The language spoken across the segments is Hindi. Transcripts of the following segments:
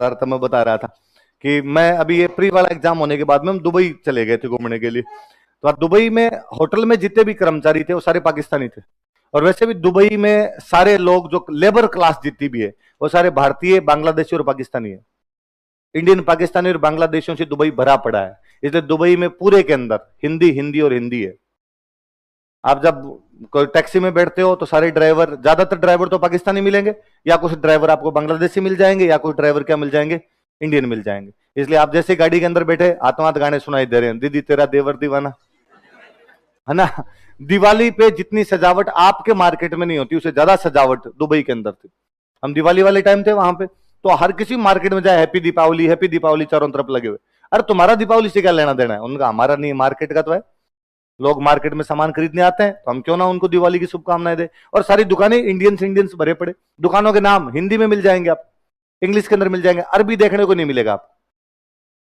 रहा था, मैं बता रहा था कि मैं अभी ये प्री वाला एग्जाम होने के बाद में हम दुबई चले गए थे घूमने के लिए। तो दुबई में होटल में जितने भी कर्मचारी थे वो सारे पाकिस्तानी थे। और वैसे भी दुबई में सारे लोग जो लेबर क्लास जितनी भी है वो सारे भारतीय, बांग्लादेशी और पाकिस्तानी है। इंडियन, पाकिस्तानी और बांग्लादेशियों से दुबई भरा पड़ा है। इसलिए दुबई में पूरे के अंदर हिंदी, हिंदी और हिंदी है। आप जब कोई टैक्सी में बैठते हो तो सारे ड्राइवर, ज्यादातर ड्राइवर तो पाकिस्तानी मिलेंगे, या कुछ ड्राइवर आपको बांग्लादेशी मिल जाएंगे, या कुछ ड्राइवर क्या मिल जाएंगे, इंडियन मिल जाएंगे। इसलिए आप जैसे गाड़ी के अंदर बैठे आत्मात गाने सुनाई दे रहे हैं, दीदी तेरा देवर दीवाना, है ना। दिवाली पे जितनी सजावट आपके मार्केट में नहीं होती उससे ज्यादा सजावट दुबई के अंदर थी। हम दिवाली वाले टाइम थे वहां पे, तो हर किसी मार्केट में जाए हैप्पी दीपावली, हैप्पी दीपावली चारों तरफ लगे हुए। अरे तुम्हारा दीपावली से क्या लेना देना है? उनका हमारा नहीं, मार्केट का तो है। लोग मार्केट में सामान खरीदने आते हैं तो हम क्यों ना उनको दिवाली की शुभकामनाएं दे। और सारी दुकानें इंडियंस इंडियंस भरे पड़े। दुकानों के नाम हिंदी में मिल जाएंगे, आप इंग्लिश के अंदर मिल जाएंगे, अरबी देखने को नहीं मिलेगा आपको,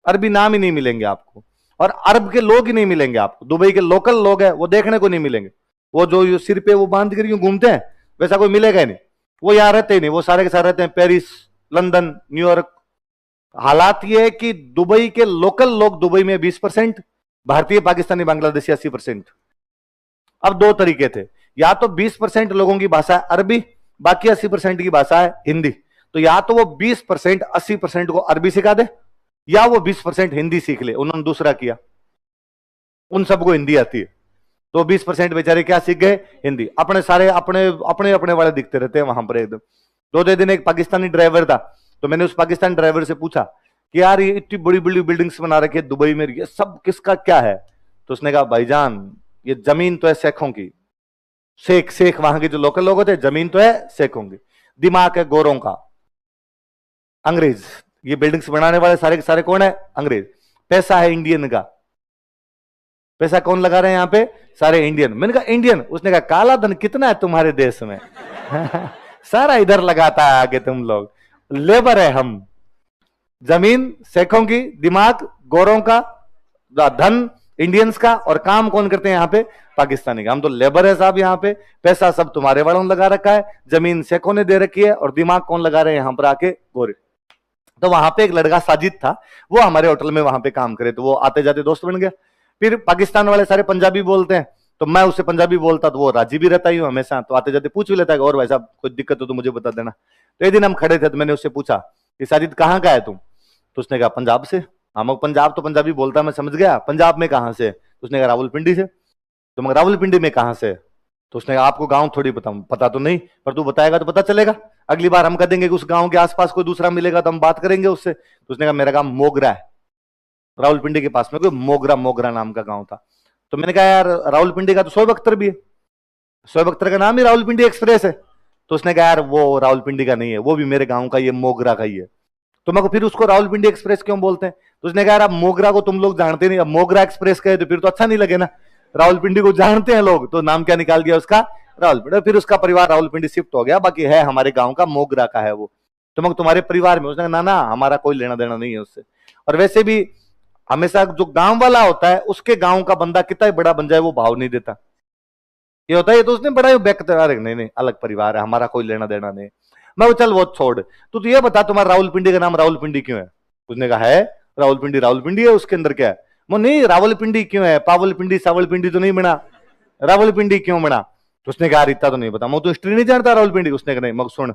अरबी नाम ही नहीं मिलेंगे आपको, और अरब के लोग ही नहीं मिलेंगे आपको। दुबई के लोकल लोग हैं वो देखने को नहीं मिलेंगे। वो जो सिर पे वो बांध कर यूं घूमते हैं वैसा कोई मिलेगा ही नहीं। वो यहाँ रहते ही नहीं, वो सारे के सारे रहते हैं पेरिस, लंदन, न्यूयॉर्क। हालात ये है कि दुबई के लोकल लोग दुबई में 20%, भारतीय, पाकिस्तानी, बांग्लादेशी 80%। अब दो तरीके थे, या तो 20% लोगों की भाषा है अरबी, बाकी 80% की भाषा है हिंदी। तो या तो वो 20% 80% को अरबी सिखा दे, या वो 20% हिंदी सीख ले। उन्होंने दूसरा किया, उन सबको हिंदी आती है, तो 20% बेचारे क्या सीख गए? हिंदी। अपने सारे अपने अपने अपने वाले दिखते रहते हैं वहां पर एकदम। दो दिन एक पाकिस्तानी ड्राइवर था, तो मैंने उस पाकिस्तानी ड्राइवर से पूछा कि यार ये इतनी बड़ी बड़ी बिल्डिंग्स बना रखी है दुबई में, ये सब किसका क्या है? तो उसने कहा भाईजान ये जमीन तो है शेखों की, शेख शेख वहां के जो लोकल लोग होते हैं, जमीन तो है शेखों की, दिमाग है गोरों का, अंग्रेज। ये बिल्डिंग्स बनाने वाले सारे के सारे कौन है? अंग्रेज। पैसा है इंडियन का, पैसा कौन लगा रहे हैं यहाँ पे? सारे इंडियन। मैंने कहा इंडियन? उसने कहा काला धन कितना है तुम्हारे देश में? सारा इधर लगाता है आगे तुम लोग, लेबर है हम, जमीन शेखों की, दिमाग गोरों का, धन इंडियंस का, और काम कौन करते हैं यहाँ पे? पाकिस्तानी का। हम तो लेबर है साहब यहाँ पे, पैसा सब तुम्हारे वालों ने लगा रखा है, जमीन शेखों ने दे रखी है, और दिमाग कौन लगा रहे हैं यहाँ पर आके? गोरे। तो वहां पे एक लड़का साजिद था, वो हमारे होटल में वहां पे काम करे, तो वो आते जाते दोस्त बन गया। फिर पाकिस्तान वाले सारे पंजाबी बोलते हैं, तो मैं उससे पंजाबी बोलता, तो वो राजी भी रहता ही हूँ हमेशा, तो आते जाते पूछ भी लेता है और भाई साहब कोई दिक्कत हो तो मुझे बता देना। तो एक दिन हम खड़े थे तो मैंने उससे पूछा कि साजिद कहाँ का है तुम? तो उसने कहा पंजाब से। हम पंजाब तो पंजाबी बोलता, मैं समझ गया, पंजाब में कहाँ से? तो उसने कहा रावलपिंडी से। तो मैं रावलपिंडी में कहाँ से? तो उसने कहा आपको गांव थोड़ी पता तो नहीं, पर तू बताएगा तो पता चलेगा। अगली बार हम कह देंगे कि उस गांव के आसपास कोई दूसरा मिलेगा तो हम बात करेंगे उससे। तो उसने कहा मेरा गांव मोगरा है, रावलपिंडी के पास में कोई मोगरा नाम का गांव था। तो मैंने कहा यार रावलपिंडी का तो शोएब अख्तर भी है, शोएब अख्तर का नाम ही रावलपिंडी एक्सप्रेस है। तो उसने कहा यार वो रावलपिंडी का नहीं है, वो भी मेरे गांव का, ये मोगरा का ही है। तो मैं फिर उसको रावलपिंडी एक्सप्रेस क्यों बोलते हैं? तो उसने कहा यार अब मोगरा को तुम लोग जानते नहीं, अब मोगरा एक्सप्रेस कहे तो फिर तो अच्छा नहीं लगे ना, रावलपिंडी को जानते हैं लोग, तो नाम क्या निकाल दिया उसका? रावलपिंडी। फिर उसका परिवार रावलपिंडी शिफ्ट हो गया, बाकी है हमारे गांव का, मोगरा का है वो। तो मैं तुम्हारे परिवार में? उसने कहा ना ना हमारा कोई लेना देना नहीं है उससे। और वैसे भी हमेशा जो गांव वाला होता है उसके गांव का बंदा कितना बड़ा बन जाए वो भाव नहीं देता। ये होता है ये तो उसने बड़ा व्यक्त, अरे नहीं नहीं अलग परिवार है, हमारा कोई लेना देना नहीं। मैं चल वो छोड़, तो ये बता तुम्हारा रावलपिंडी का नाम रावलपिंडी क्यों है? उसने कहा है रावलपिंडी, रावलपिंडी है उसके अंदर क्या है? वो नहीं रावलपिंडी क्यों है, पावलपिंडी सावलपिंडी तो नहीं बना, रावलपिंडी क्यों बना? तो उसने कहा इतना तो नहीं पता, मैं तो हिस्ट्री नहीं जानता रावलपिंडी। उसने कहा नहीं, मग सुन।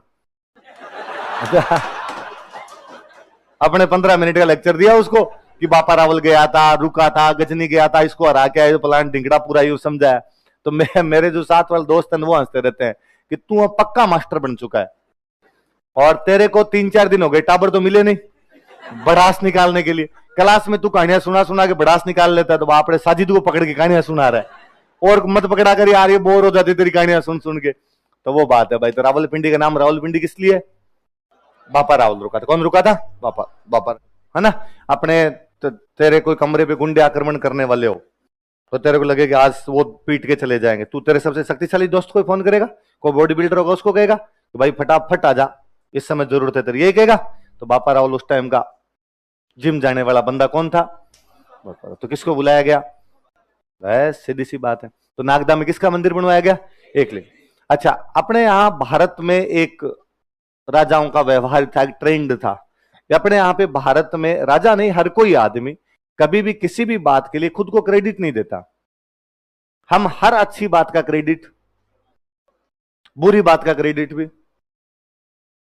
अपने 15 मिनट का लेक्चर दिया उसको कि बापा रावल गया था, रुका था, गजनी गया था, इसको हरा के आया, प्लान ढिंगड़ा पूरा यूं समझाया। तो मेरे जो साथ वाले दोस्त हैं वो हंसते रहते हैं कि तू अब पक्का मास्टर बन चुका है, और तेरे को 3-4 दिन हो गए टाबर तो मिले नहीं बड़ास निकालने के लिए। क्लास में तू कहानियां सुना सुना के बड़ास निकाल लेता है, तो बाप रे साजिद को पकड़ के कहानियां सुना रहा है, और मत पकड़ा कर यार, ये बोर हो जाती तेरी कहानियां सुन सुन के। तो वो बात है भाई। तो रावलपिंडी का नाम रावलपिंडी किस लिए? बापा रावल रुका था। कौन रुका था? बापा। बापा है ना। अपने तेरे कोई कमरे पे गुंडे आक्रमण करने वाले हो तो तेरे को लगे कि आज वो पीट के चले जाएंगे, तू तेरे सबसे शक्तिशाली दोस्त को फोन करेगा, कोई बॉडी बिल्डर होगा उसको कहेगा कि भाई फटाफट आ जा, इस समय जरूरत है तेरी, यही कहेगा। तो बापा रावल उस टाइम का जिम जाने वाला बंदा कौन था? बापा। तो किसको बुलाया गया? बस सीधी सी बात है। तो नागदा में किसका मंदिर बनवाया गया? एकलिंग। अच्छा, अपने यहां भारत में एक राजाओं का व्यवहार था, एक ट्रेंड था अपने यहाँ पे भारत में राजा नहीं, हर कोई आदमी कभी भी किसी भी बात के लिए खुद को क्रेडिट नहीं देता। हम हर अच्छी बात का क्रेडिट, बुरी बात का क्रेडिट भी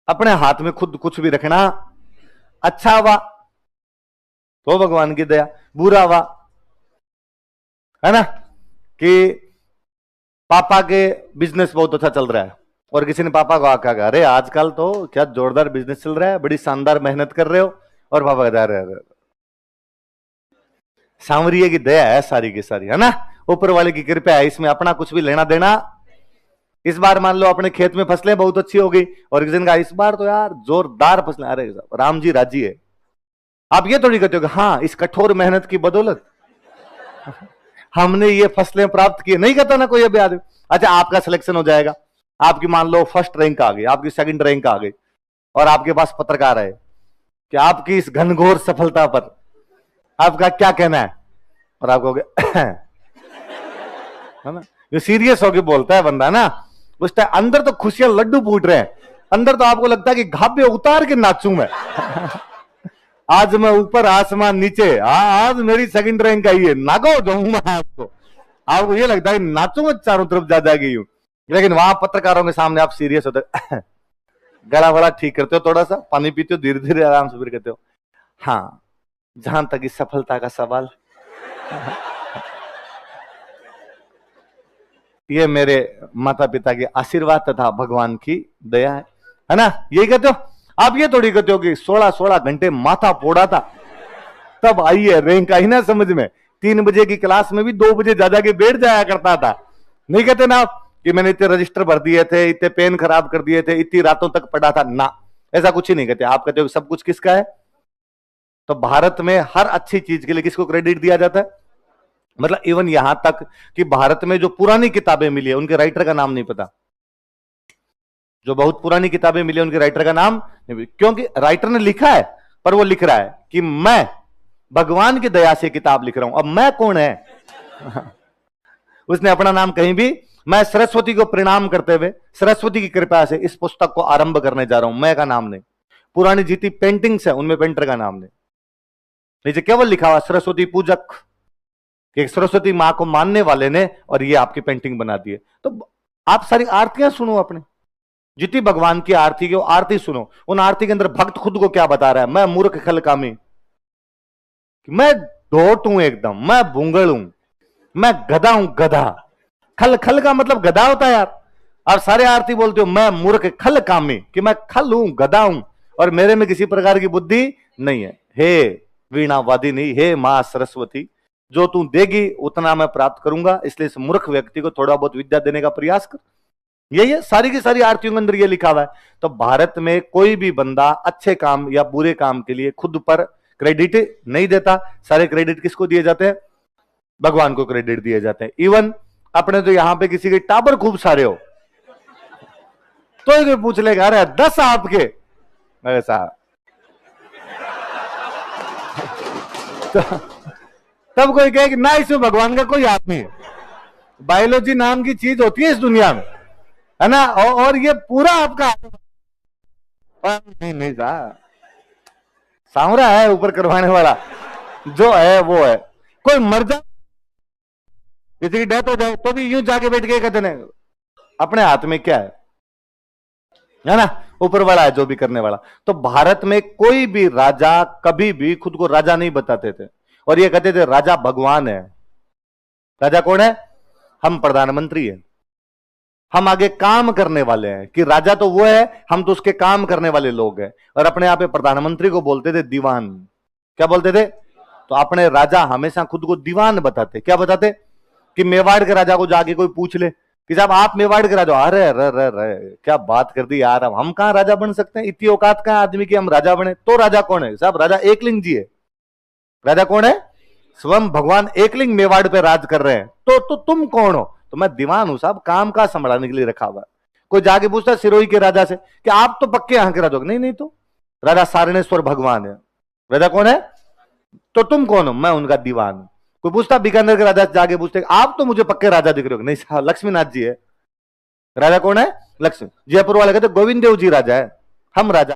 अपने हाथ में खुद कुछ भी रखना। अच्छा हुआ तो भगवान की दया, बुरा हुआ है ना कि पापा के बिजनेस बहुत अच्छा चल रहा है और किसी ने पापा को आका कहा, अरे आजकल तो क्या जोरदार बिजनेस चल रहा है, बड़ी शानदार मेहनत कर रहे हो, और पापा कह रहे सांवरिये की दया है सारी की सारी, है ना, ऊपर वाले की कृपा है, इसमें अपना कुछ भी लेना देना। इस बार मान लो अपने खेत में फसलें बहुत अच्छी हो गई और किसी ने कहा इस बार तो यार जोरदार फसलें, अरे राम जी राजी है। आप ये थोड़ी कहते हो कि हाँ इस कठोर मेहनत की बदौलत हमने ये फसलें प्राप्त की, नहीं कहता ना कोई अभी आदमी। अच्छा आपका सिलेक्शन हो जाएगा, आपकी मान लो फर्स्ट रैंक आ गई, आपकी सेकंड रैंक आ गई, और आपके पास पत्रकार है कि आपकी इस घनघोर सफलता पर आपका क्या कहना है, और आप कहोगे है ना, ये सीरियस होके बोलता है बंदा ना, उस टाइम अंदर तो खुशियां लड्डू फूट रहे हैं, अंदर तो आपको लगता है कि घाबे उतार के नाचूं मैं आज मैं ऊपर आसमान नीचे, आज मेरी सेकंड रैंक आई है, नागो जाऊं मैं आपको ये लगता है नाचूंगा चारों तरफ जा जाएगी यूं, लेकिन वहां पत्रकारों के सामने आप सीरियस होते गला वला ठीक करते हो, थोड़ा सा पानी पीते हो, धीरे धीरे आराम से फिर कहते हो हाँ जहां तक इस सफलता का सवाल ये मेरे माता पिता के आशीर्वाद तथा भगवान की दया है ना, यही कहते हो आप। ये थोड़ी कहते हो कि 16-16 घंटे माथा फोड़ा था तब आई है रैंक, आई ना समझ में, 3 बजे की क्लास में भी 2 बजे जा के बैठ जाया करता था, नहीं कहते ना आप कि मैंने इतने रजिस्टर भर दिए थे, इतने पेन खराब कर दिए थे, इतनी रातों तक पढ़ा था ना, ऐसा कुछ ही नहीं कहते। आप कहते हो सब कुछ किसका है। तो भारत में हर अच्छी चीज के लिए किसको क्रेडिट दिया जाता है, मतलब इवन यहां तक कि भारत में जो पुरानी किताबें मिली है उनके राइटर का नाम नहीं पता, जो बहुत पुरानी किताबें मिली उनके राइटर का नाम नहीं, क्योंकि राइटर ने लिखा है पर वो लिख रहा है कि मैं भगवान की दया से किताब लिख रहा हूं। अब मैं कौन है उसने अपना नाम कहीं भी, मैं सरस्वती को प्रणाम करते हुए सरस्वती की कृपा से इस पुस्तक को आरंभ करने जा रहा हूं, मैं का नाम नहीं। पुरानी जितनी पेंटिंग्स है उनमें पेंटर का नाम नहीं, नीचे केवल लिखा हुआ सरस्वती पूजक, एक सरस्वती मां को मानने वाले ने और ये आपकी पेंटिंग बना दी है। तो आप सारी आरतियां सुनो, अपने जितनी भगवान की आरती की वो आरती सुनो, उन आरती के अंदर भक्त खुद को क्या बता रहा है, मैं मूर्ख खलकामी, मैं ढोट हूं एकदम, मैं भूंगल हूं, मैं गधा हूं गधा। खल खल का मतलब गधा होता है यार, आप सारे आरती बोलते हो मैं मूर्ख खल कामी, कि मैं खल हूं गधा हूं और मेरे में किसी प्रकार की बुद्धि नहीं है। हे वीणा वादिनी, हे मां सरस्वती, जो तू देगी उतना मैं प्राप्त करूंगा, इसलिए इस मूर्ख व्यक्ति को थोड़ा बहुत विद्या देने का प्रयास कर। यही है सारी की सारी आरतियों के अंदर ये लिखा हुआ है। तो भारत में कोई भी बंदा अच्छे काम या बुरे काम के लिए खुद पर क्रेडिट नहीं देता, सारे क्रेडिट किसको दिए जाते हैं, भगवान को क्रेडिट दिए जाते हैं। इवन अपने तो यहां पे किसी के टाबर खूब सारे हो तो ये पूछ लेगा अरे 10 आपके, ऐसा तो तब कोई कहे कि ना इसमें भगवान का कोई हाथ नहीं है। बायोलॉजी नाम की चीज होती है इस दुनिया में, है ना, और ये पूरा आपका नहीं नहीं सांवरा है ऊपर करवाने वाला जो है वो है। कोई मर जाए किसी की डेथ हो जाए तो भी यूं जाके बैठ के कहते नहीं अपने हाथ में क्या है ना, ऊपर वाला है जो भी करने वाला। तो भारत में कोई भी राजा कभी भी खुद को राजा नहीं बताते थे और ये कहते थे राजा भगवान है। राजा कौन है, हम प्रधानमंत्री हैं, हम आगे काम करने वाले हैं, कि राजा तो वो है, हम तो उसके काम करने वाले लोग हैं। और अपने यहाँ पे प्रधानमंत्री को बोलते थे दीवान, क्या बोलते थे, तो अपने राजा हमेशा खुद को दीवान बताते। क्या बताते कि मेवाड़ के राजा को जाके कोई पूछ ले कि साहब आप मेवाड़ के राजा, अरे अरे क्या बात कर दी यार, हम कहां राजा बन सकते हैं, इतनी औकात का आदमी की हम राजा बने। तो राजा कौन है साहब, राजा एकलिंग जी है। राजा कौन है, स्वयं भगवान एकलिंग मेवाड़ पे राज कर रहे हैं। तो तुम कौन हो, तो मैं दीवान हूं साहब, काम का संभालने के लिए रखा हुआ। कोई जाके पूछता है सिरोही के राजा से कि आप तो पक्के यहां के राजा, नहीं नहीं तो राजा सारणेश्वर भगवान है। राजा कौन है, तो तुम कौन हो, मैं उनका दीवान हूं। कोई पूछता बीकानेर के राजा से जाके पूछते आप तो मुझे पक्के राजा दिख रहे हो, नहीं साहब लक्ष्मीनाथ जी है। राजा कौन है, लक्ष्मी। जयपुर वाले कहते गोविंद देव जी राजा है, हम राजा।